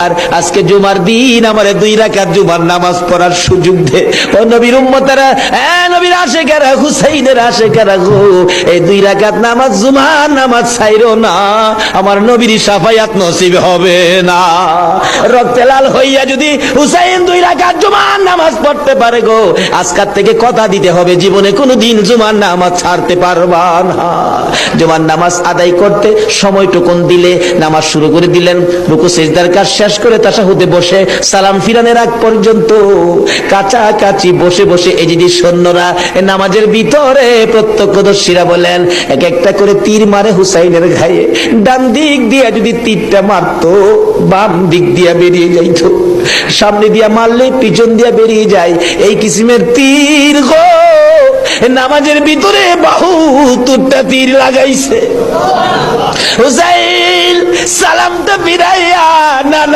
আর আজকে জুমার দিন আমারে 2 রাকাত জুমার নামাজ পড়ার সুযোগ দে। ও নবীর উম্মতেরা, নবীর আশিকেরা, হুসাইনের আশিকেরা গো, এই 2 রাকাত নামাজ জুমার নামাজ ছাইরো না, আমার নবীর শাফায়াত নসিব হবে না। রক্তে লাল হইয়া যদি হুসাইন 2 রাকাত জুমার নামাজ পড়তে পারে গো, আজকাল থেকে কথা দিতে হবে জীবনে কোনোদিন জুমার নামাজ ছাড়তে পারবা না। জুমার নামাজ আদায় করতে সময়টুকুন দিলে নামাজ শুরু করে দিলেন, রুকু সিজদার কাজ শেষ করে তাশাহুদে বসে সালাম ফিরানোর আগ পর্যন্ত কাছাকাছি বসে বসে এই যে সৈন্যরা নামাজের ভিতরে প্রত্যক্ষদর্শীরা বলেন এক একটা করে তীর মারে হুসাইনের গায়ে। ডান দিক দিয়ে যদি তীরটা মারতো, বাম দিক দিয়ে বেরিয়ে যাইত, সামনে দিয়া মারলে পিছন দিয়া বেরিয়ে যায়, এই কিসিমের তীর গো নামাজের ভিতরে 72টা তীর লাগাইছে। হুসাইন সালামটা ফিরাইয়া নানা